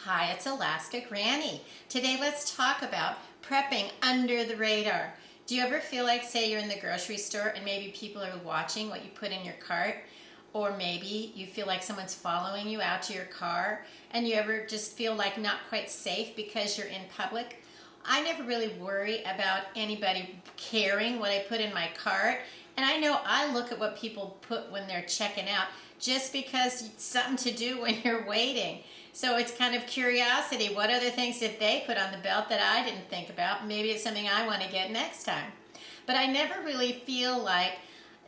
Hi, it's Alaska Granny. Today let's talk about prepping under the radar. Do you ever feel like, say you're in the grocery store and maybe people are watching what you put in your cart? Or maybe you feel like someone's following you out to your car and you ever just feel like not quite safe because you're in public? I never really worry about anybody caring what I put in my cart. And I know I look at what people put when they're checking out just because it's something to do when you're waiting. So it's kind of curiosity. What other things did they put on the belt that I didn't think about? Maybe it's something I want to get next time. But I never really feel like,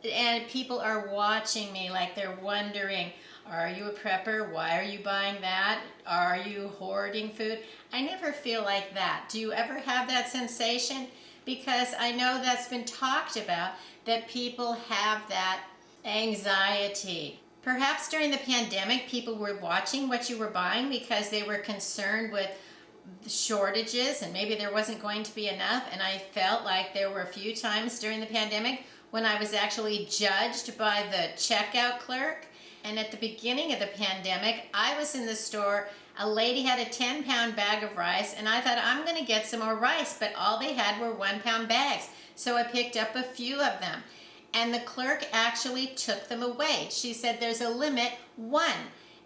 and people are watching me like they're wondering, are you a prepper? Why are you buying that? Are you hoarding food? I never feel like that. Do you ever have that sensation? Because I know that's been talked about, that people have that anxiety. Perhaps during the pandemic, people were watching what you were buying because they were concerned with shortages and maybe there wasn't going to be enough. And I felt like there were a few times during the pandemic when I was actually judged by the checkout clerk. And at the beginning of the pandemic, I was in the store. A lady had a 10-pound bag of rice, and I thought, I'm going to get some more rice, but all they had were 1-pound bags. So I picked up a few of them. And the clerk actually took them away. She said, there's a limit, 1.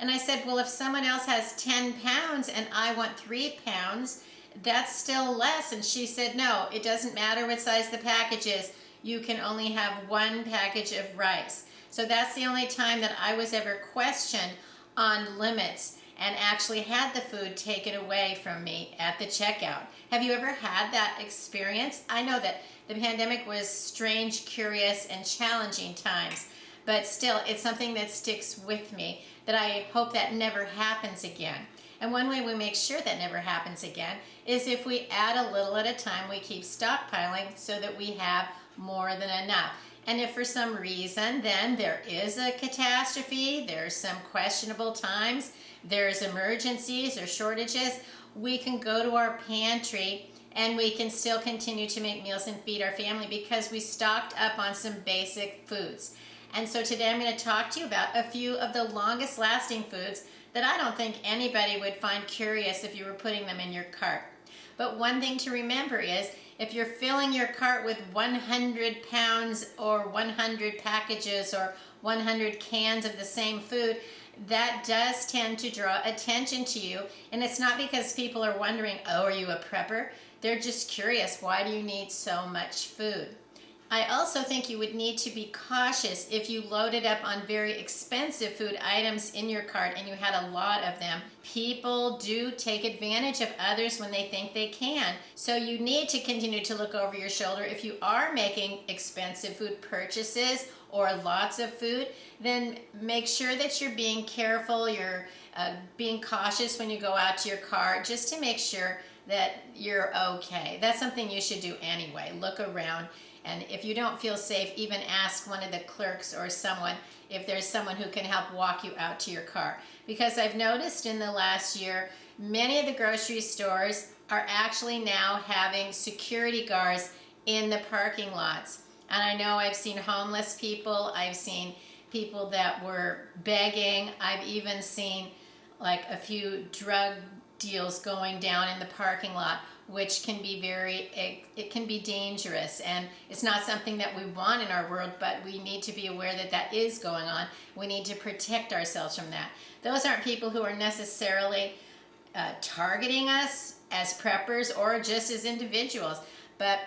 And I said, well, if someone else has 10 pounds and I want 3 pounds, that's still less. And she said, no, it doesn't matter what size the package is. You can only have 1 package of rice. So that's the only time that I was ever questioned on limits and actually had the food taken away from me at the checkout. Have you ever had that experience? I know that the pandemic was strange, curious, and challenging times, but still, it's something that sticks with me that I hope that never happens again. And one way we make sure that never happens again is if we add a little at a time, we keep stockpiling so that we have more than enough. And if for some reason then there is a catastrophe, there's some questionable times, there's emergencies or shortages, we can go to our pantry and we can still continue to make meals and feed our family because we stocked up on some basic foods. And so today I'm going to talk to you about a few of the longest lasting foods that I don't think anybody would find curious if you were putting them in your cart. But one thing to remember is if you're filling your cart with 100 pounds or 100 packages or 100 cans of the same food, that does tend to draw attention to you. And it's not because people are wondering, oh, are you a prepper? They're just curious, why do you need so much food? I also think you would need to be cautious if you loaded up on very expensive food items in your cart and you had a lot of them. People do take advantage of others when they think they can. So you need to continue to look over your shoulder. If you are making expensive food purchases or lots of food, then make sure that you're being careful, you're being cautious when you go out to your car, just to make sure that you're okay. That's something you should do anyway. Look around. And if you don't feel safe, even ask one of the clerks or someone if there's someone who can help walk you out to your car. Because I've noticed in the last year, many of the grocery stores are actually now having security guards in the parking lots. And I know I've seen homeless people, I've seen people that were begging, I've even seen like a few drug deals going down in the parking lot, which can be it can be dangerous, and it's not something that we want in our world, but we need to be aware that that is going on. We need to protect ourselves from that. Those aren't people who are necessarily targeting us as preppers or just as individuals, but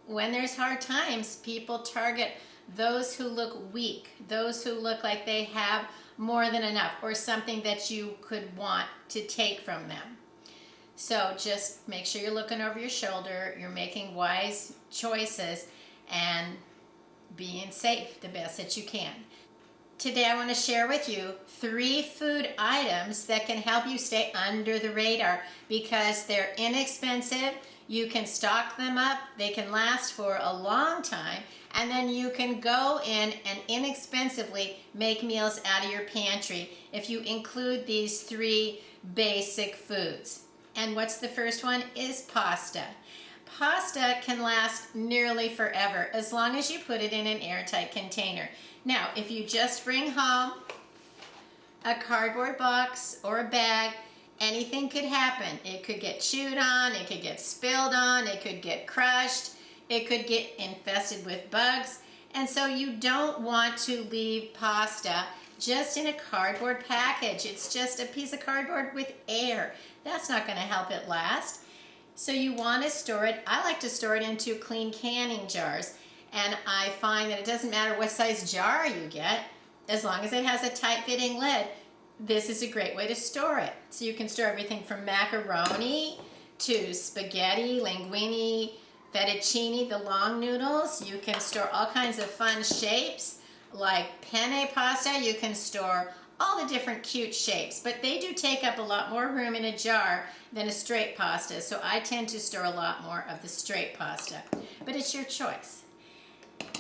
when there's hard times, people target those who look weak, those who look like they have more than enough or something that you could want to take from them. So just make sure you're looking over your shoulder, you're making wise choices and being safe the best that you can. Today I want to share with you 3 food items that can help you stay under the radar because they're inexpensive, you can stock them up, they can last for a long time, and then you can go in and inexpensively make meals out of your pantry if you include these 3 basic foods. And what's the first one? Is pasta. Pasta can last nearly forever as long as you put it in an airtight container. Now, if you just bring home a cardboard box or a bag anything could happen. It could get chewed on, it could get spilled on, it could get crushed, it could get infested with bugs. And so you don't want to leave pasta just in a cardboard package. It's just a piece of cardboard with air. That's not going to help it last. So you want to store it. I like to store it into clean canning jars. And I find that it doesn't matter what size jar you get, as long as it has a tight-fitting lid, this is a great way to store it. So you can store everything from macaroni to spaghetti, linguine, fettuccine, the long noodles. You can store all kinds of fun shapes like penne pasta. You can store all the different cute shapes, but they do take up a lot more room in a jar than a straight pasta. So I tend to store a lot more of the straight pasta, but it's your choice.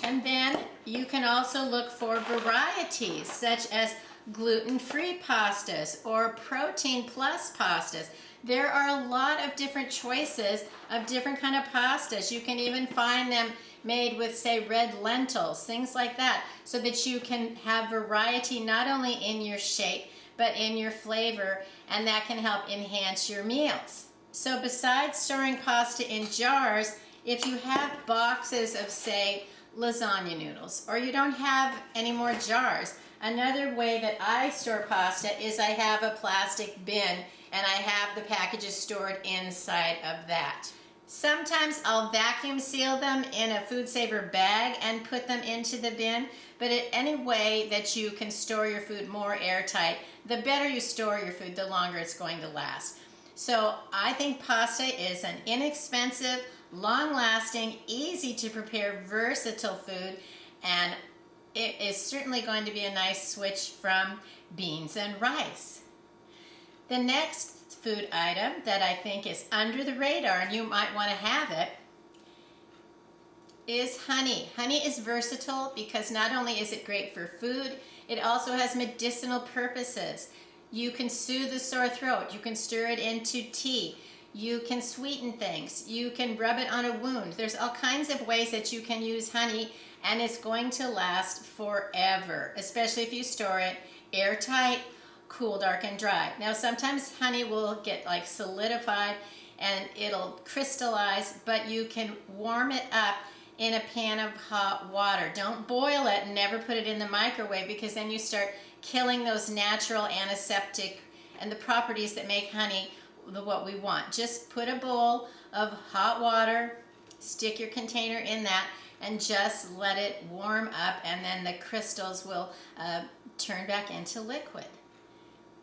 And then you can also look for varieties such as gluten-free pastas or protein plus pastas. There are a lot of different choices of different kind of pastas. You can even find them made with, say, red lentils, things like that, so that you can have variety not only in your shape but in your flavor, and that can help enhance your meals. So besides storing pasta in jars, if you have boxes of, say, lasagna noodles, or you don't have any more jars, another way that I store pasta is I have a plastic bin and I have the packages stored inside of that. Sometimes I'll vacuum seal them in a food saver bag and put them into the bin, but any way that you can store your food more airtight, the better you store your food, the longer it's going to last. So I think pasta is an inexpensive, long-lasting, easy to prepare, versatile food, and it is certainly going to be a nice switch from beans and rice. The next food item that I think is under the radar, and you might want to have it, is honey. Honey is versatile because not only is it great for food, it also has medicinal purposes. You can soothe the sore throat, you can stir it into tea, you can sweeten things, you can rub it on a wound. There's all kinds of ways that you can use honey, and it's going to last forever, especially if you store it airtight, cool, dark, and dry. Now sometimes honey will get like solidified and it'll crystallize, but you can warm it up in a pan of hot water. Don't boil it and never put it in the microwave, because then you start killing those natural antiseptic and the properties that make honey what we want. Just put a bowl of hot water, stick your container in that, and just let it warm up, and then the crystals will turn back into liquid.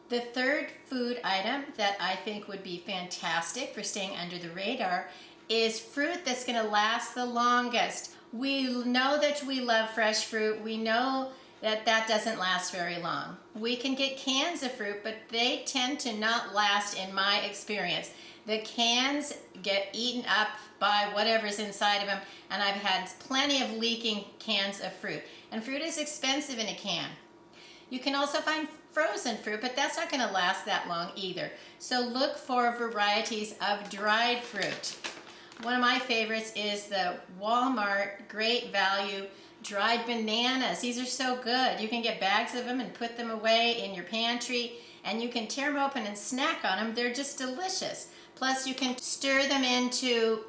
The third food item that I think would be fantastic for staying under the radar is fruit that's going to last the longest. We know that we love fresh fruit. We know that that doesn't last very long. We can get cans of fruit, but they tend to not last in my experience. The cans get eaten up by whatever's inside of them, and I've had plenty of leaking cans of fruit. And fruit is expensive in a can. You can also find frozen fruit, but that's not going to last that long either. So look for varieties of dried fruit. One of my favorites is the Walmart Great Value dried bananas. These are so good. You can get bags of them and put them away in your pantry, and you can tear them open and snack on them. They're just delicious. Plus you can stir them into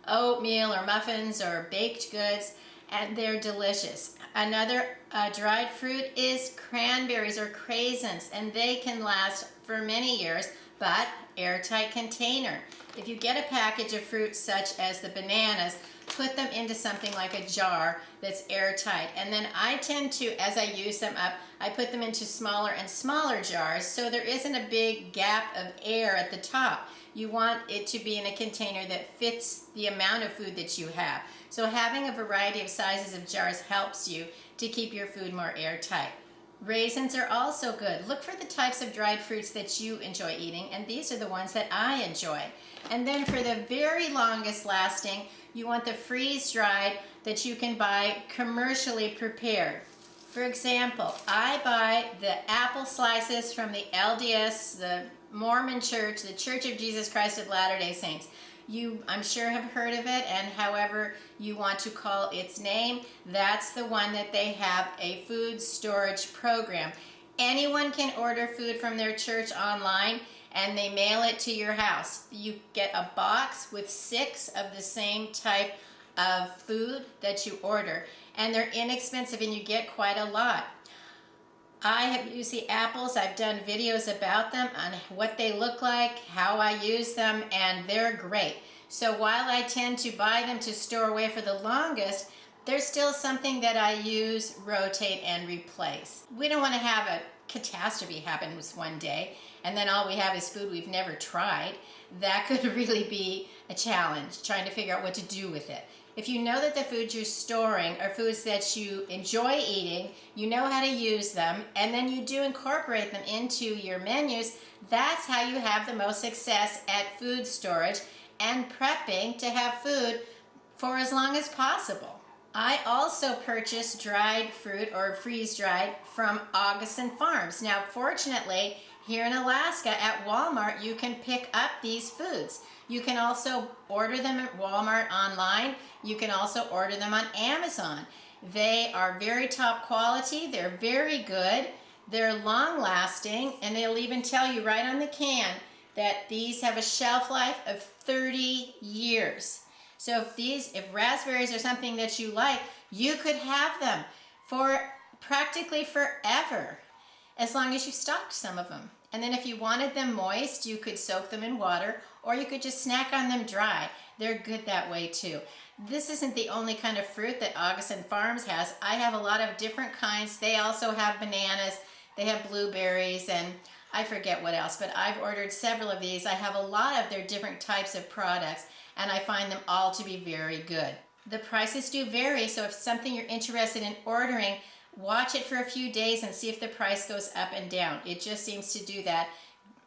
oatmeal or muffins or baked goods, and they're delicious. Another dried fruit is cranberries or craisins, and they can last for many years, but airtight container. If you get a package of fruits such as the bananas, put them into something like a jar that's airtight. And then I tend to, as I use them up, I put them into smaller and smaller jars so there isn't a big gap of air at the top. You want it to be in a container that fits the amount of food that you have. So having a variety of sizes of jars helps you to keep your food more airtight. Raisins are also good. Look for the types of dried fruits that you enjoy eating, and these are the ones that I enjoy. And then for the very longest lasting, you want the freeze-dried that you can buy commercially prepared. For example, I buy the apple slices from the LDS, the Mormon Church, the Church of Jesus Christ of Latter-day Saints. You, I'm sure, have heard of it, and however you want to call its name, that's the one that they have a food storage program. Anyone can order food from their church online, and they mail it to your house. You get a box with 6 of the same type of food that you order, and they're inexpensive and you get quite a lot. I have used the apples. I've done videos about them on what they look like, how I use them, and they're great. So while I tend to buy them to store away for the longest, there's still something that I use, rotate, and replace. We don't want to have a catastrophe happen one day, and then all we have is food we've never tried. That could really be a challenge, trying to figure out what to do with it. If you know that the foods you're storing are foods that you enjoy eating, you know how to use them, and then you do incorporate them into your menus, that's how you have the most success at food storage and prepping to have food for as long as possible. I also purchase dried fruit or freeze-dried from Augustin Farms. Now, fortunately, here in Alaska at Walmart, you can pick up these foods. You can also order them at Walmart online. You can also order them on Amazon. They are very top quality. They're very good. They're long lasting, and they'll even tell you right on the can that these have a shelf life of 30 years. So if raspberries are something that you like, you could have them for practically forever, as long as you stocked some of them. And then if you wanted them moist, you could soak them in water, or you could just snack on them dry. They're good that way too. This isn't the only kind of fruit that Augustin Farms has. I have a lot of different kinds. They also have bananas, they have blueberries, and I forget what else, but I've ordered several of these. I have a lot of their different types of products, and I find them all to be very good. The prices do vary, so if it's something you're interested in ordering, watch it for a few days and see if the price goes up and down. It just seems to do that.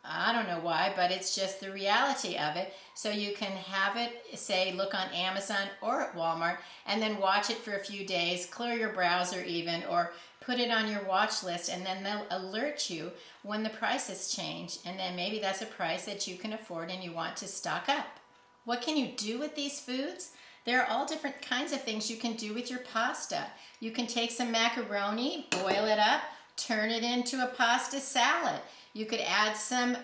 I don't know why, but it's just the reality of it. So you can have it, say, look on Amazon or at Walmart, and then watch it for a few days, clear your browser even, or put it on your watch list, and then they'll alert you when the prices change, and then maybe that's a price that you can afford and you want to stock up. What can you do with these foods? There are all different kinds of things you can do with your pasta. You can take some macaroni, boil it up, turn it into a pasta salad. You could add some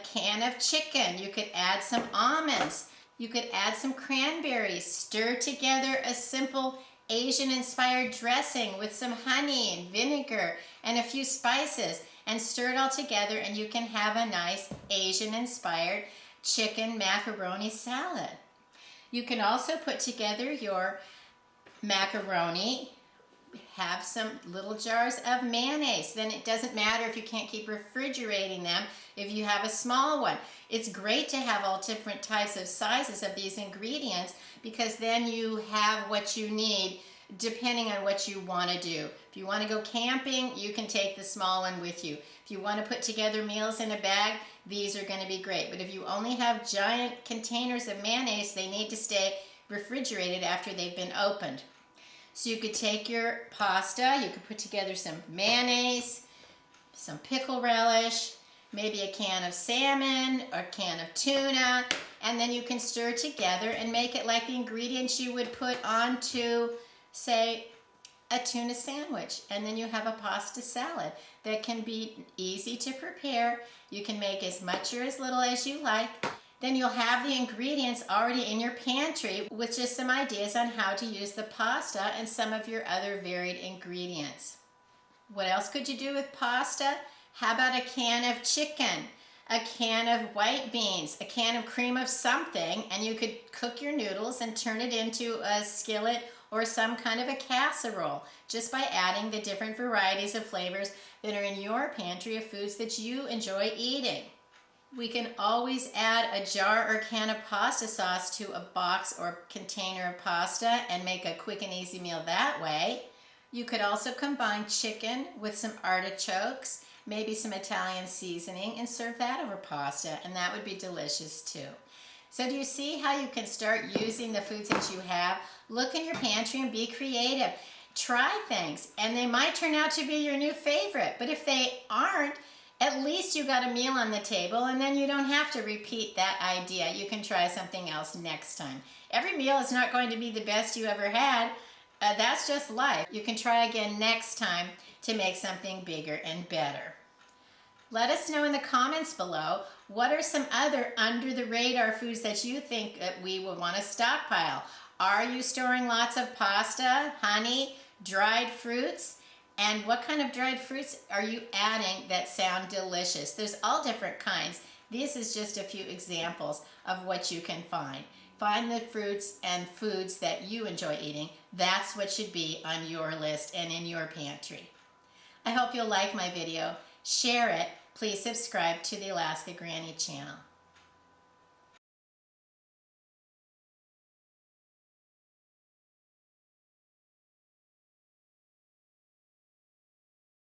can of chicken. You could add some almonds. You could add some cranberries. Stir together a simple Asian-inspired dressing with some honey and vinegar and a few spices, and stir it all together, and you can have a nice Asian-inspired chicken macaroni salad. You can also put together your macaroni, have some little jars of mayonnaise. Then it doesn't matter if you can't keep refrigerating them if you have a small one. It's great to have all different types of sizes of these ingredients, because then you have what you need depending on what you want to do. If you want to go camping, you can take the small one with you. If you want to put together meals in a bag, these are going to be great. But if you only have giant containers of mayonnaise, they need to stay refrigerated after they've been opened. So you could take your pasta, you could put together some mayonnaise, some pickle relish, maybe a can of salmon or a can of tuna, and then you can stir together and make it like the ingredients you would put onto, say, a tuna sandwich. And then you have a pasta salad that can be easy to prepare. You can make as much or as little as you like. Then you'll have the ingredients already in your pantry with just some ideas on how to use the pasta and some of your other varied ingredients. What else could you do with pasta? How about a can of chicken, a can of white beans, a can of cream of something, and you could cook your noodles and turn it into a skillet or some kind of a casserole just by adding the different varieties of flavors that are in your pantry of foods that you enjoy eating. We can always add a jar or can of pasta sauce to a box or container of pasta and make a quick and easy meal that way. You could also combine chicken with some artichokes, maybe some Italian seasoning, and serve that over pasta, and that would be delicious too. So do you see how you can start using the foods that you have? Look in your pantry and be creative. Try things, and they might turn out to be your new favorite, but if they aren't, at least you got a meal on the table, and then you don't have to repeat that idea. You can try something else next time. Every meal is not going to be the best you ever had. That's just life. You can try again next time to make something bigger and better. Let us know in the comments below, what are some other under the radar foods that you think that we would want to stockpile? Are you storing lots of pasta, honey, dried fruits? And what kind of dried fruits are you adding that sound delicious? There's all different kinds. This is just a few examples of what you can find. Find the fruits and foods that you enjoy eating. That's what should be on your list and in your pantry. I hope you'll like my video. Share it. Please subscribe to the Alaska Granny channel.